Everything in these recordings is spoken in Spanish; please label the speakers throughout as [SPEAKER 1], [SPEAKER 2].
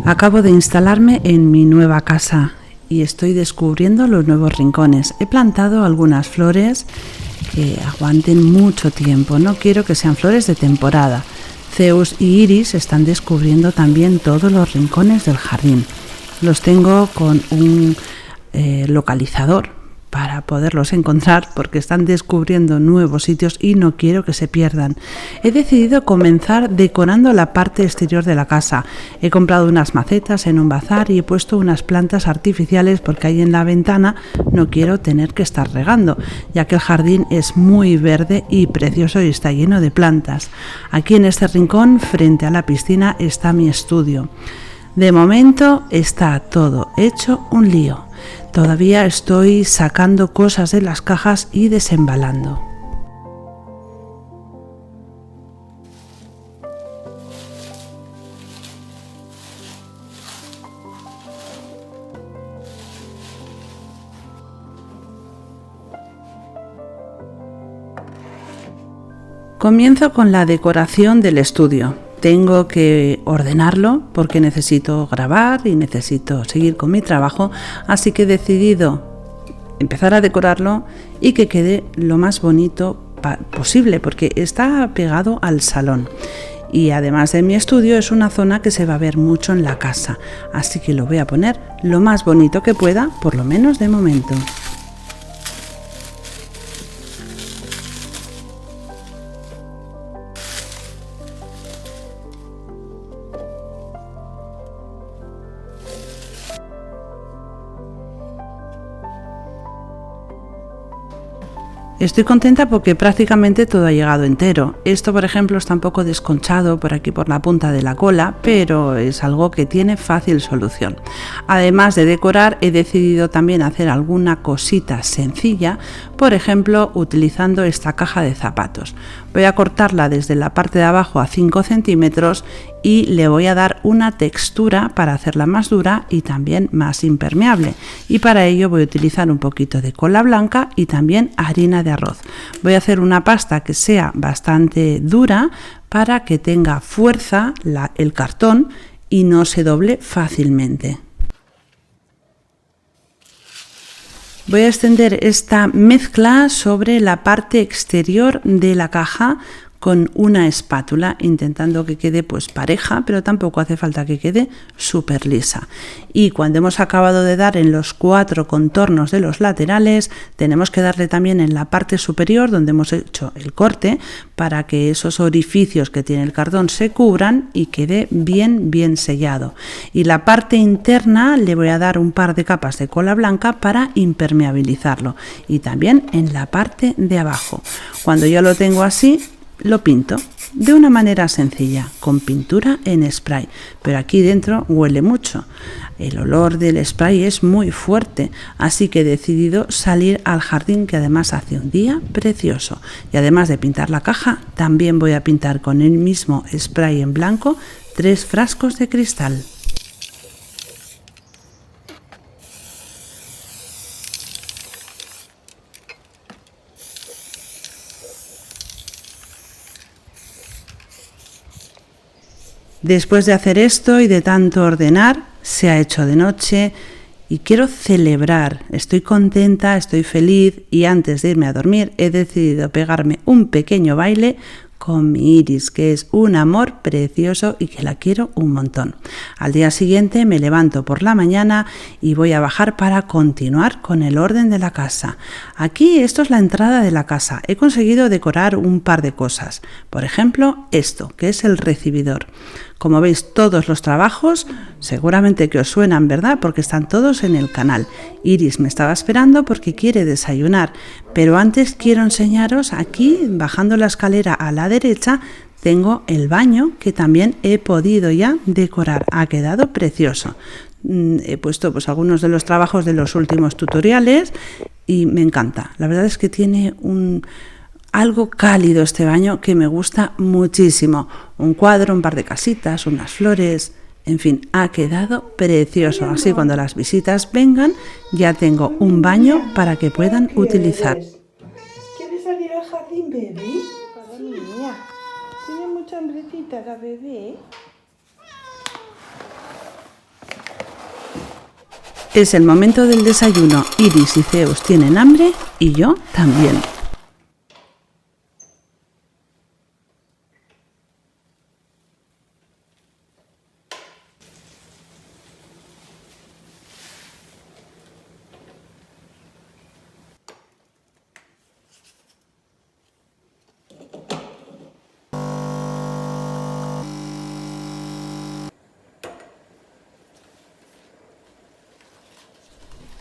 [SPEAKER 1] Acabo de instalarme en mi nueva casa y estoy descubriendo los nuevos rincones. He plantado algunas flores que aguanten mucho tiempo. No quiero que sean flores de temporada. Zeus y Iris están descubriendo también todos los rincones del jardín. Los tengo con un localizador para poderlos encontrar porque están descubriendo nuevos sitios y no quiero que se pierdan. He decidido comenzar decorando la parte exterior de la casa. He comprado unas macetas en un bazar y he puesto unas plantas artificiales porque ahí en la ventana no quiero tener que estar regando, ya que el jardín es muy verde y precioso y está lleno de plantas. Aquí en este rincón, frente a la piscina, está mi estudio. De momento está todo hecho un lío. Todavía estoy sacando cosas de las cajas y desembalando. Comienzo con la decoración del estudio. Tengo que ordenarlo porque necesito grabar y necesito seguir con mi trabajo, así que he decidido empezar a decorarlo y que quede lo más bonito posible porque está pegado al salón. Y además de mi estudio es una zona que se va a ver mucho en la casa, así que lo voy a poner lo más bonito que pueda, por lo menos de momento. Estoy contenta porque prácticamente todo ha llegado entero. Esto, por ejemplo, está un poco desconchado por aquí por la punta de la cola, pero es algo que tiene fácil solución. Además de decorar, he decidido también hacer alguna cosita sencilla, por ejemplo, utilizando esta caja de zapatos. Voy a cortarla desde la parte de abajo a 5 centímetros y le voy a dar una textura para hacerla más dura y también más impermeable. Y para ello voy a utilizar un poquito de cola blanca y también harina de arroz. Voy a hacer una pasta que sea bastante dura para que tenga fuerza el cartón y no se doble fácilmente. Voy a extender esta mezcla sobre la parte exterior de la caja con una espátula, intentando que quede pues pareja, pero tampoco hace falta que quede súper lisa. Y cuando hemos acabado de dar en los 4 contornos de los laterales, tenemos que darle también en la parte superior donde hemos hecho el corte para que esos orificios que tiene el cartón se cubran y quede bien sellado. Y la parte interna le voy a dar un par de capas de cola blanca para impermeabilizarlo, y también en la parte de abajo. Cuando ya lo tengo así, lo pinto de una manera sencilla, con pintura en spray, pero aquí dentro huele mucho. El olor del spray es muy fuerte, así que he decidido salir al jardín, que además hace un día precioso. Y además de pintar la caja, también voy a pintar con el mismo spray en blanco 3 frascos de cristal. Después de hacer esto y de tanto ordenar, se ha hecho de noche y quiero celebrar. Estoy contenta, estoy feliz y antes de irme a dormir he decidido pegarme un pequeño baile con mi Iris, que es un amor precioso y que la quiero un montón. Al día siguiente me levanto por la mañana y voy a bajar para continuar con el orden de la casa. Aquí esto es la entrada de la casa. He conseguido decorar un par de cosas. Por ejemplo, esto, que es el recibidor. Como veis, todos los trabajos seguramente que os suenan, ¿verdad? Porque están todos en el canal. Iris me estaba esperando porque quiere desayunar, pero antes quiero enseñaros aquí, bajando la escalera a la derecha, tengo el baño que también he podido ya decorar. Ha quedado precioso. He puesto pues algunos de los trabajos de los últimos tutoriales y me encanta. La verdad es que tiene algo cálido este baño que me gusta muchísimo. Un cuadro, un par de casitas, unas flores, en fin, ha quedado precioso. Así cuando las visitas vengan ya tengo un baño para que puedan utilizar.
[SPEAKER 2] ¿Quieres salir al jardín, bebé? Para niña. ¿Tiene mucha hambrecita la bebé?
[SPEAKER 1] Es el momento del desayuno. Iris y Zeus tienen hambre y yo también.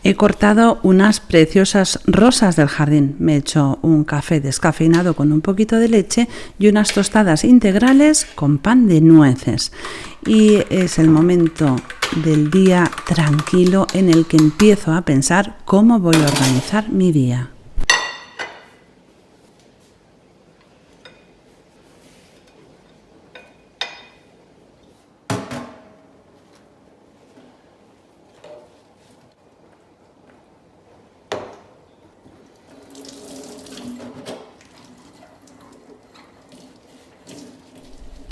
[SPEAKER 1] He cortado unas preciosas rosas del jardín. Me he hecho un café descafeinado con un poquito de leche y unas tostadas integrales con pan de nueces. Y es el momento del día tranquilo en el que empiezo a pensar cómo voy a organizar mi día.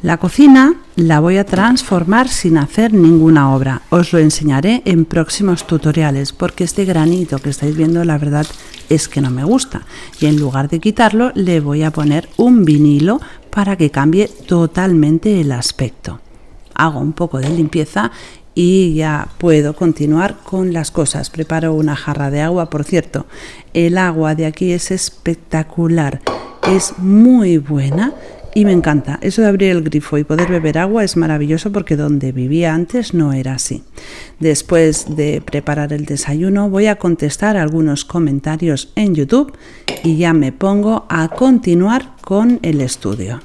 [SPEAKER 1] La cocina la voy a transformar sin hacer ninguna obra. Os lo enseñaré en próximos tutoriales porque este granito que estáis viendo la verdad es que no me gusta. Y en lugar de quitarlo le voy a poner un vinilo para que cambie totalmente el aspecto. Hago un poco de limpieza y ya puedo continuar con las cosas. Preparo una jarra de agua, por cierto. El agua de aquí es espectacular, es muy buena. Y me encanta, eso de abrir el grifo y poder beber agua es maravilloso porque donde vivía antes no era así. Después de preparar el desayuno voy a contestar algunos comentarios en YouTube y ya me pongo a continuar con el estudio.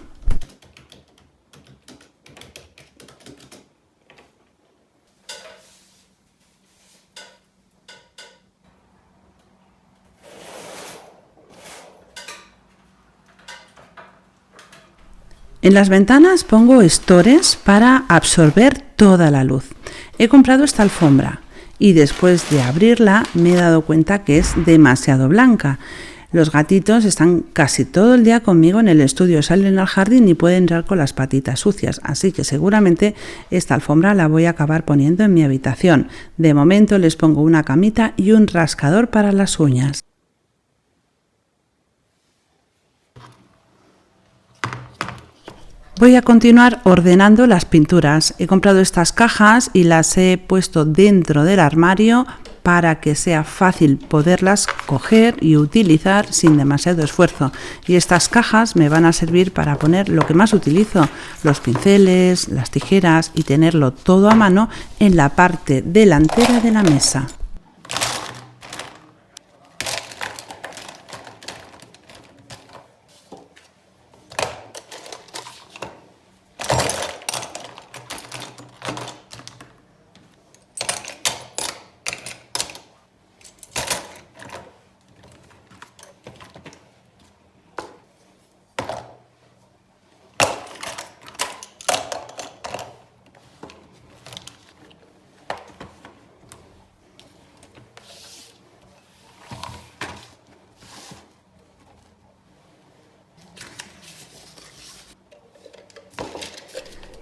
[SPEAKER 1] En las ventanas pongo estores para absorber toda la luz. He comprado esta alfombra y después de abrirla me he dado cuenta que es demasiado blanca. Los gatitos están casi todo el día conmigo en el estudio, salen al jardín y pueden entrar con las patitas sucias, así que seguramente esta alfombra la voy a acabar poniendo en mi habitación. De momento les pongo una camita y un rascador para las uñas. Voy a continuar ordenando las pinturas. He comprado estas cajas y las he puesto dentro del armario para que sea fácil poderlas coger y utilizar sin demasiado esfuerzo. Y estas cajas me van a servir para poner lo que más utilizo, los pinceles, las tijeras y tenerlo todo a mano en la parte delantera de la mesa.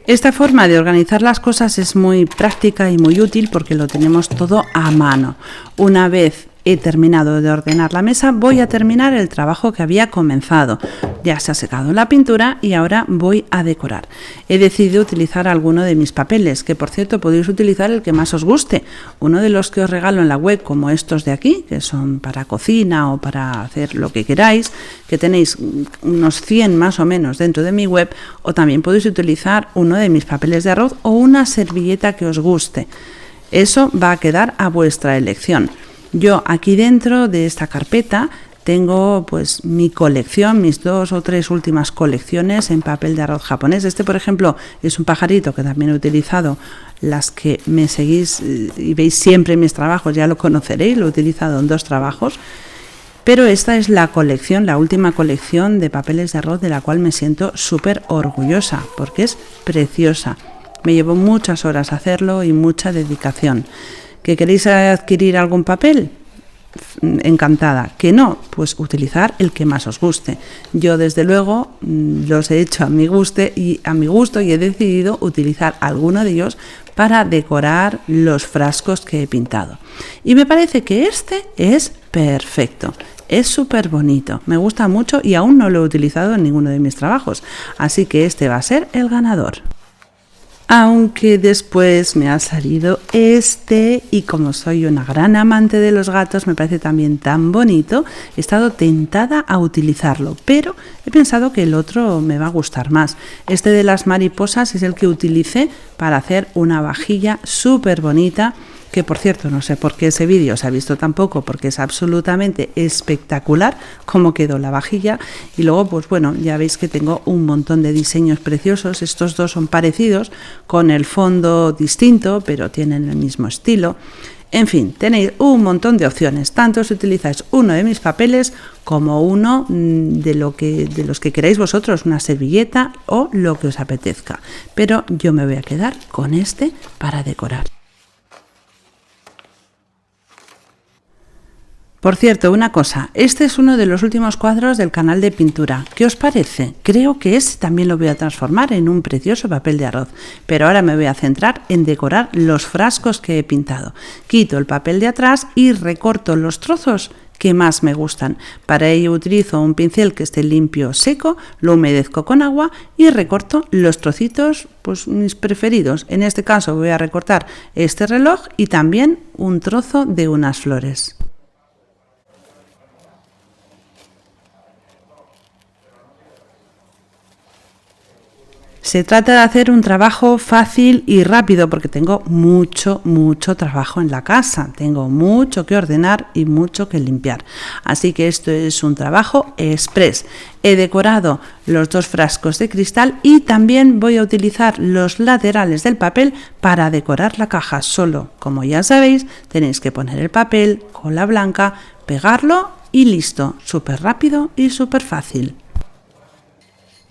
[SPEAKER 1] Esta forma de organizar las cosas es muy práctica y muy útil porque lo tenemos todo a mano. Una vez he terminado de ordenar la mesa, voy a terminar el trabajo que había comenzado. Ya se ha secado la pintura y ahora voy a decorar. He decidido utilizar alguno de mis papeles, que por cierto podéis utilizar el que más os guste. Uno de los que os regalo en la web, como estos de aquí, que son para cocina o para hacer lo que queráis, que tenéis unos 100 más o menos dentro de mi web, o también podéis utilizar uno de mis papeles de arroz o una servilleta que os guste. Eso va a quedar a vuestra elección. Yo aquí dentro de esta carpeta tengo pues mi colección, mis 2 o 3 últimas colecciones en papel de arroz japonés. Este, por ejemplo, es un pajarito que también he utilizado. Las que me seguís y veis siempre mis trabajos ya lo conoceréis, lo he utilizado en 2 trabajos. Pero esta es la colección, la última colección de papeles de arroz de la cual me siento súper orgullosa porque es preciosa. Me llevó muchas horas hacerlo y mucha dedicación. ¿Que queréis adquirir algún papel? encantada. Que no, pues utilizar el que más os guste. Yo desde luego los he hecho a mi gusto y he decidido utilizar alguno de ellos para decorar los frascos que he pintado. Y me parece que este es perfecto. Es súper bonito, me gusta mucho y aún no lo he utilizado en ninguno de mis trabajos, así que este va a ser el ganador. Aunque después me ha salido este y como soy una gran amante de los gatos, me parece también tan bonito, he estado tentada a utilizarlo, pero he pensado que el otro me va a gustar más. Este de las mariposas es el que utilicé para hacer una vajilla súper bonita, que por cierto no sé por qué ese vídeo se ha visto tan poco, porque es absolutamente espectacular cómo quedó la vajilla. Y luego pues bueno, ya veis que tengo un montón de diseños preciosos. Estos dos son parecidos, con el fondo distinto, pero tienen el mismo estilo. En fin, tenéis un montón de opciones, tanto si utilizáis uno de mis papeles como uno de los que queráis vosotros, una servilleta o lo que os apetezca. Pero yo me voy a quedar con este para decorar. Por cierto, una cosa, este es uno de los últimos cuadros del canal de pintura. ¿Qué os parece? Creo que este también lo voy a transformar en un precioso papel de arroz, pero ahora me voy a centrar en decorar los frascos que he pintado. Quito el papel de atrás y recorto los trozos que más me gustan. Para ello utilizo un pincel que esté limpio, seco, lo humedezco con agua y recorto los trocitos, pues mis preferidos. En este caso voy a recortar este reloj y también un trozo de unas flores. Se trata de hacer un trabajo fácil y rápido porque tengo mucho trabajo en la casa. Tengo mucho que ordenar y mucho que limpiar. Así que esto es un trabajo express. He decorado los dos frascos de cristal y también voy a utilizar los laterales del papel para decorar la caja. Solo, como ya sabéis, tenéis que poner el papel, cola blanca, pegarlo y listo. Súper rápido y súper fácil.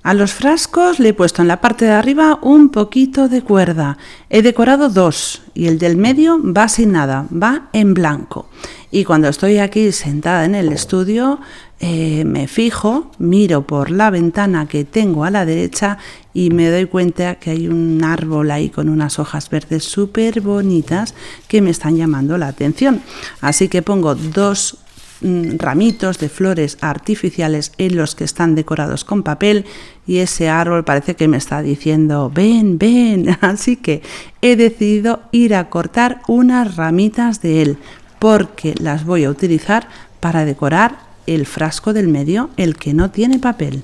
[SPEAKER 1] A los frascos le he puesto en la parte de arriba un poquito de cuerda. He decorado dos y el del medio va sin nada, va en blanco. Y cuando estoy aquí sentada en el estudio, me fijo, miro por la ventana que tengo a la derecha y me doy cuenta que hay un árbol ahí con unas hojas verdes súper bonitas que me están llamando la atención. Así que pongo dos ramitos de flores artificiales en los que están decorados con papel y ese árbol parece que me está diciendo ven, ven, así que he decidido ir a cortar unas ramitas de él porque las voy a utilizar para decorar el frasco del medio, el que no tiene papel.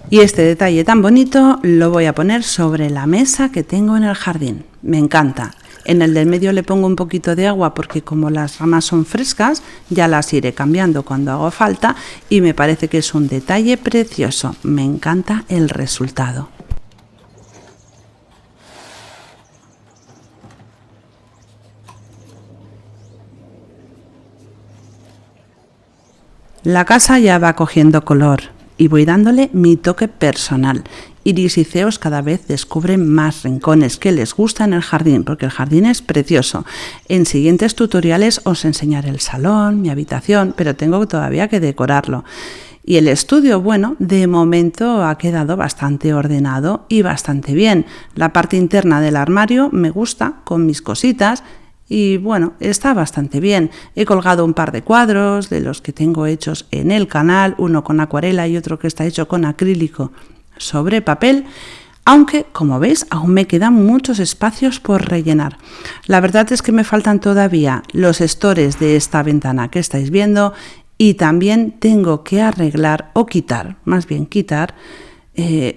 [SPEAKER 1] Y este detalle tan bonito lo voy a poner sobre la mesa que tengo en el jardín. Me encanta. En el del medio le pongo un poquito de agua porque como las ramas son frescas, ya las iré cambiando cuando haga falta y me parece que es un detalle precioso. Me encanta el resultado. La casa ya va cogiendo color y voy dándole mi toque personal. Iris y Zeus cada vez descubren más rincones que les gusta en el jardín, porque el jardín es precioso. En siguientes tutoriales os enseñaré el salón, mi habitación, pero tengo todavía que decorarlo. Y el estudio, bueno, de momento ha quedado bastante ordenado y bastante bien. La parte interna del armario me gusta, con mis cositas, y bueno, está bastante bien. He colgado un par de cuadros de los que tengo hechos en el canal, uno con acuarela y otro que está hecho con acrílico sobre papel, aunque como veis aún me quedan muchos espacios por rellenar. La verdad es que me faltan todavía los estores de esta ventana que estáis viendo y también tengo que arreglar o quitar, más bien quitar,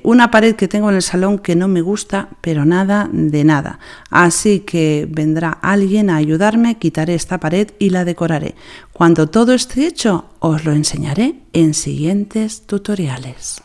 [SPEAKER 1] una pared que tengo en el salón que no me gusta, pero nada de nada. Así que vendrá alguien a ayudarme, quitaré esta pared y la decoraré. Cuando todo esté hecho, os lo enseñaré en siguientes tutoriales.